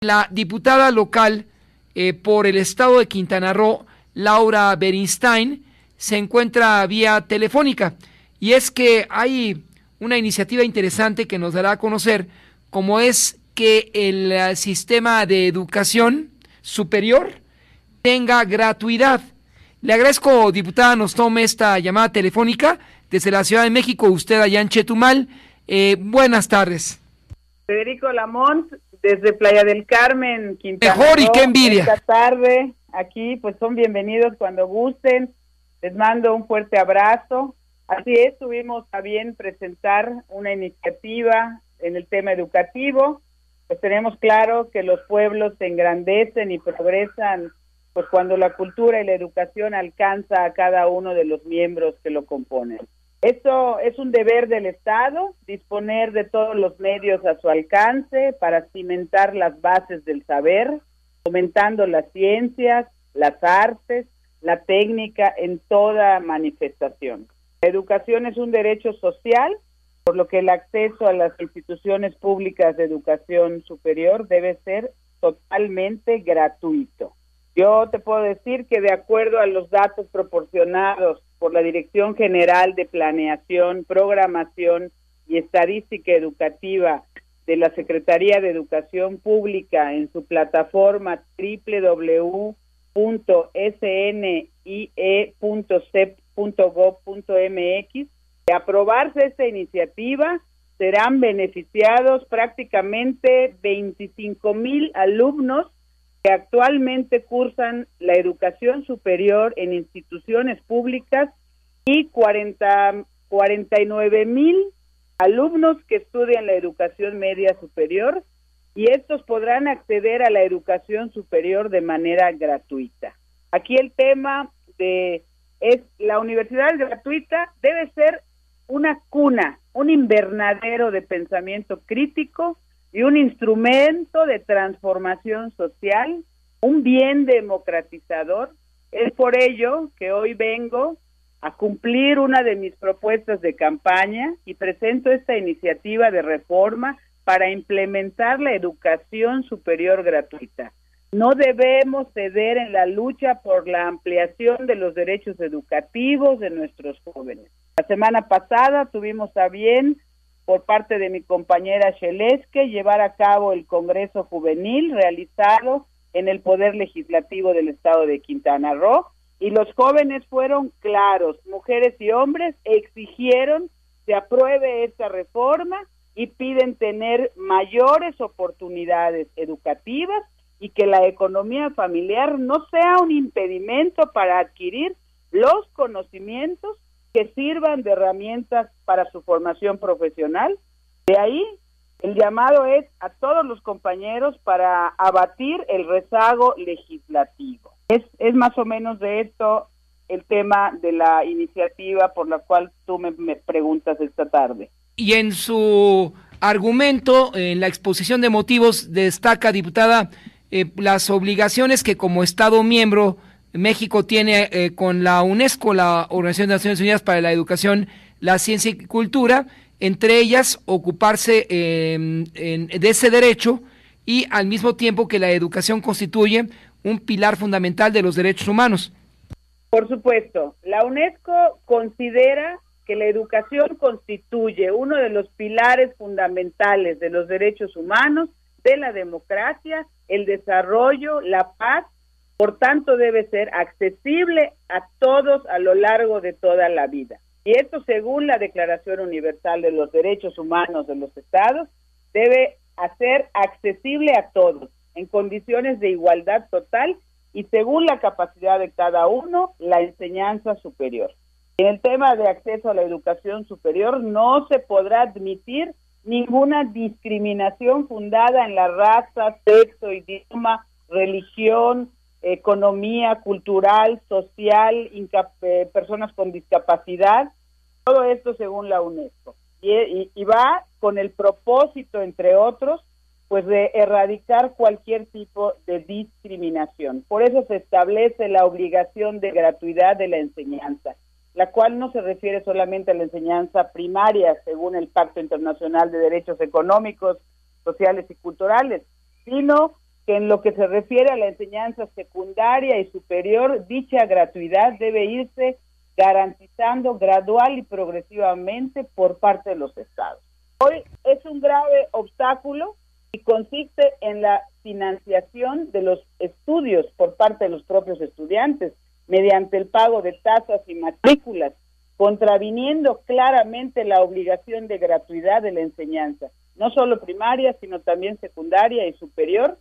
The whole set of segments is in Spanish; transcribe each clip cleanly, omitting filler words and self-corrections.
La diputada local por el estado de Quintana Roo, Laura Beristain, se encuentra vía telefónica. Y es que hay una iniciativa interesante que nos dará a conocer, como es que el sistema de educación superior tenga gratuidad. Le agradezco, diputada, nos tome esta llamada telefónica desde la Ciudad de México, usted allá en Chetumal. Buenas tardes. Federico Lamont, desde Playa del Carmen, Quintana Roo. Mejor y qué envidia. Esta tarde, aquí, pues son bienvenidos cuando gusten. Les mando un fuerte abrazo. Así es, tuvimos a bien presentar una iniciativa en el tema educativo. Pues tenemos claro que los pueblos se engrandecen y progresan pues cuando la cultura y la educación alcanza a cada uno de los miembros que lo componen. Esto es un deber del Estado, disponer de todos los medios a su alcance para cimentar las bases del saber, fomentando las ciencias, las artes, la técnica en toda manifestación. La educación es un derecho social, por lo que el acceso a las instituciones públicas de educación superior debe ser totalmente gratuito. Yo te puedo decir que de acuerdo a los datos proporcionados por la Dirección General de Planeación, Programación y Estadística Educativa de la Secretaría de Educación Pública en su plataforma www.snie.cep.gov.mx, de aprobarse esta iniciativa, serán beneficiados prácticamente 25,000 alumnos que actualmente cursan la educación superior en instituciones públicas y 49,000 alumnos que estudian la educación media superior, y estos podrán acceder a la educación superior de manera gratuita. Aquí el tema es la universidad gratuita debe ser una cuna, un invernadero de pensamiento crítico y un instrumento de transformación social, un bien democratizador. Es por ello que hoy vengo a cumplir una de mis propuestas de campaña y presento esta iniciativa de reforma para implementar la educación superior gratuita. No debemos ceder en la lucha por la ampliación de los derechos educativos de nuestros jóvenes. La semana pasada tuvimos a bien, por parte de mi compañera Xelesque, llevar a cabo el Congreso Juvenil realizado en el Poder Legislativo del Estado de Quintana Roo, y los jóvenes fueron claros, mujeres y hombres, exigieron que apruebe esta reforma y piden tener mayores oportunidades educativas y que la economía familiar no sea un impedimento para adquirir los conocimientos que sirvan de herramientas para su formación profesional. De ahí, el llamado es a todos los compañeros para abatir el rezago legislativo. Es más o menos de esto el tema de la iniciativa por la cual tú me preguntas esta tarde. Y en su argumento, en la exposición de motivos, destaca, diputada, las obligaciones que como Estado miembro México tiene con la UNESCO, la Organización de Naciones Unidas para la Educación, la Ciencia y Cultura, entre ellas ocuparse de ese derecho, y al mismo tiempo que la educación constituye un pilar fundamental de los derechos humanos. Por supuesto, la UNESCO considera que la educación constituye uno de los pilares fundamentales de los derechos humanos, de la democracia, el desarrollo, la paz. Por tanto, debe ser accesible a todos a lo largo de toda la vida. Y esto, según la Declaración Universal de los Derechos Humanos de los Estados, debe hacer accesible a todos, en condiciones de igualdad total y según la capacidad de cada uno, la enseñanza superior. En el tema de acceso a la educación superior no se podrá admitir ninguna discriminación fundada en la raza, sexo, idioma, religión, economía, cultural, social, personas con discapacidad, todo esto según la UNESCO. Y va con el propósito, entre otros, pues de erradicar cualquier tipo de discriminación. Por eso se establece la obligación de gratuidad de la enseñanza, la cual no se refiere solamente a la enseñanza primaria, según el Pacto Internacional de Derechos Económicos, Sociales y Culturales, sino que en lo que se refiere a la enseñanza secundaria y superior, dicha gratuidad debe irse garantizando gradual y progresivamente por parte de los estados. Hoy es un grave obstáculo y consiste en la financiación de los estudios por parte de los propios estudiantes mediante el pago de tasas y matrículas, contraviniendo claramente la obligación de gratuidad de la enseñanza, no solo primaria, sino también secundaria y superior,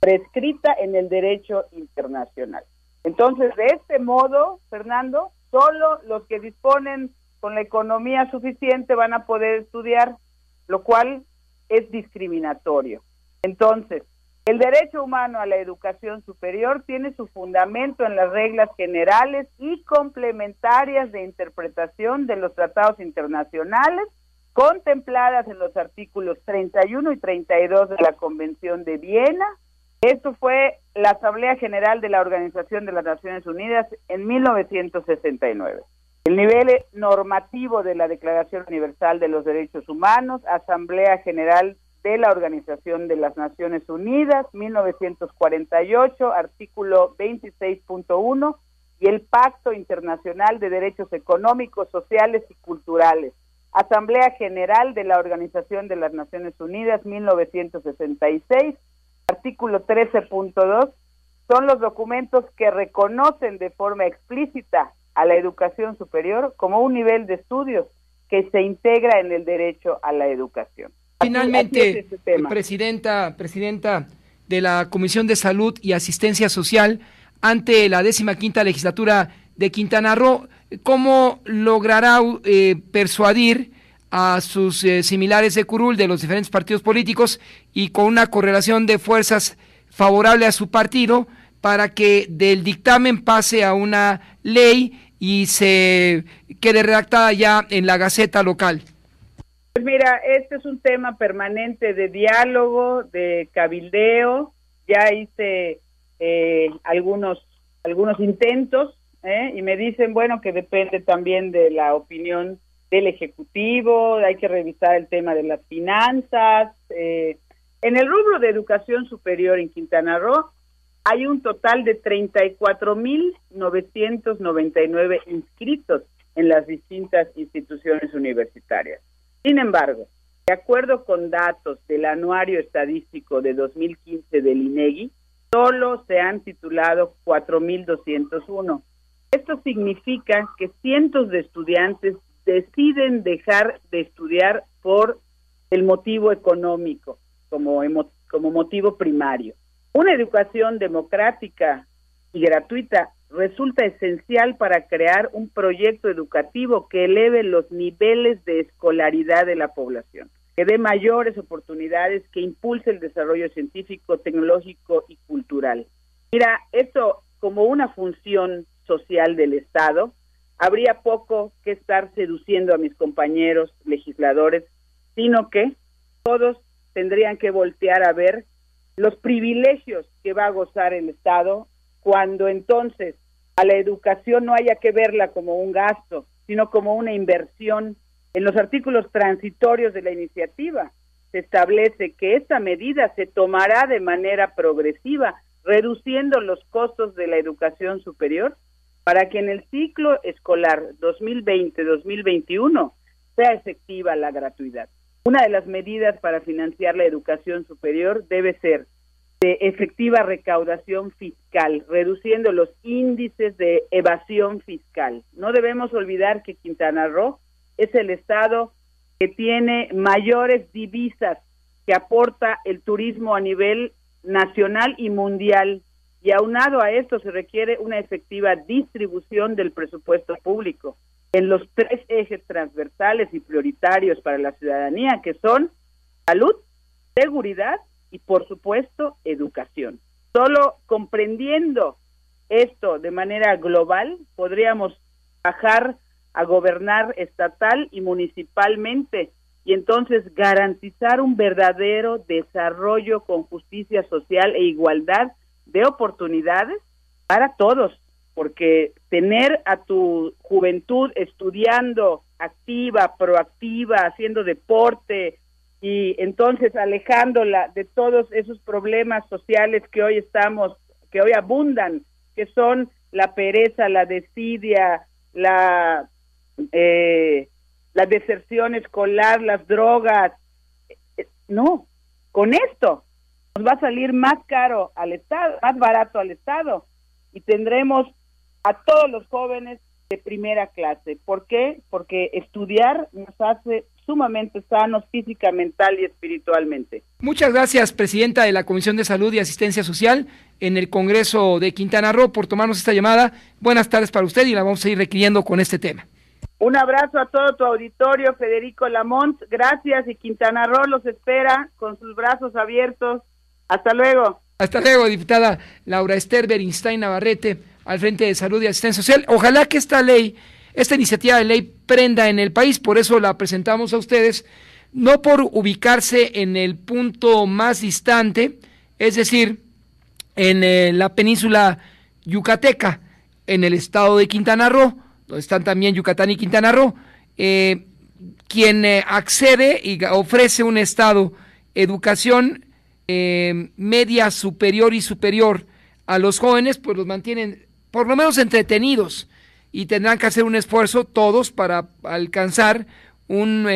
prescrita en el derecho internacional. Entonces, de este modo, Fernando, solo los que disponen con la economía suficiente van a poder estudiar, lo cual es discriminatorio. Entonces, el derecho humano a la educación superior tiene su fundamento en las reglas generales y complementarias de interpretación de los tratados internacionales contempladas en los artículos 31 y 32 de la Convención de Viena. Esto fue la Asamblea General de la Organización de las Naciones Unidas en 1969. El nivel normativo de la Declaración Universal de los Derechos Humanos, Asamblea General de la Organización de las Naciones Unidas, 1948, artículo 26.1, y el Pacto Internacional de Derechos Económicos, Sociales y Culturales, Asamblea General de la Organización de las Naciones Unidas, 1966, artículo 13.2, son los documentos que reconocen de forma explícita a la educación superior como un nivel de estudios que se integra en el derecho a la educación. Finalmente, presidenta de la Comisión de Salud y Asistencia Social, ante la 15ª legislatura de Quintana Roo, ¿cómo logrará persuadir a sus similares de curul de los diferentes partidos políticos y con una correlación de fuerzas favorable a su partido para que del dictamen pase a una ley y se quede redactada ya en la Gaceta local? Pues mira, este es un tema permanente de diálogo, de cabildeo. Ya hice algunos intentos, y me dicen, bueno, que depende también de la opinión del Ejecutivo, hay que revisar el tema de las finanzas. En el rubro de educación superior en Quintana Roo hay un total de 34,999 inscritos en las distintas instituciones universitarias. Sin embargo, de acuerdo con datos del Anuario Estadístico de 2015 del INEGI, solo se han titulado 4,201. Esto significa que cientos de estudiantes deciden dejar de estudiar por el motivo económico, como motivo primario. Una educación democrática y gratuita resulta esencial para crear un proyecto educativo que eleve los niveles de escolaridad de la población, que dé mayores oportunidades, que impulse el desarrollo científico, tecnológico y cultural. Mira, esto como una función social del Estado, habría poco que estar seduciendo a mis compañeros legisladores, sino que todos tendrían que voltear a ver los privilegios que va a gozar el Estado cuando entonces a la educación no haya que verla como un gasto, sino como una inversión. En los artículos transitorios de la iniciativa se establece que esta medida se tomará de manera progresiva, reduciendo los costos de la educación superior para que en el ciclo escolar 2020-2021 sea efectiva la gratuidad. Una de las medidas para financiar la educación superior debe ser de efectiva recaudación fiscal, reduciendo los índices de evasión fiscal. No debemos olvidar que Quintana Roo es el estado que tiene mayores divisas que aporta el turismo a nivel nacional y mundial, y aunado a esto se requiere una efectiva distribución del presupuesto público en los 3 ejes transversales y prioritarios para la ciudadanía, que son salud, seguridad y, por supuesto, educación. Solo comprendiendo esto de manera global podríamos bajar a gobernar estatal y municipalmente y entonces garantizar un verdadero desarrollo con justicia social e igualdad de oportunidades para todos, porque tener a tu juventud estudiando, activa, proactiva, haciendo deporte, y entonces alejándola de todos esos problemas sociales que hoy abundan, que son la pereza, la desidia, la deserción escolar, las drogas. No, con esto nos va a salir más caro al Estado, más barato al Estado, y tendremos a todos los jóvenes de primera clase. ¿Por qué? Porque estudiar nos hace sumamente sanos física, mental y espiritualmente. Muchas gracias, presidenta de la Comisión de Salud y Asistencia Social en el Congreso de Quintana Roo, por tomarnos esta llamada. Buenas tardes para usted y la vamos a ir requiriendo con este tema. Un abrazo a todo tu auditorio, Federico Lamont. Gracias, y Quintana Roo los espera con sus brazos abiertos. Hasta luego. Hasta luego, diputada Laura Ester Beristain Navarrete, al frente de Salud y Asistencia Social. Ojalá que esta iniciativa de ley prenda en el país, por eso la presentamos a ustedes, no por ubicarse en el punto más distante, es decir, en la península yucateca, en el estado de Quintana Roo, donde están también Yucatán y Quintana Roo, quien accede y ofrece un estado educación media superior y superior a los jóvenes, pues los mantienen por lo menos entretenidos, y tendrán que hacer un esfuerzo todos para alcanzar un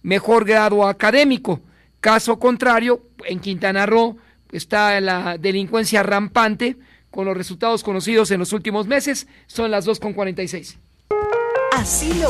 mejor grado académico. Caso contrario, en Quintana Roo está la delincuencia rampante, con los resultados conocidos en los últimos meses. Son las 2:46. Así lo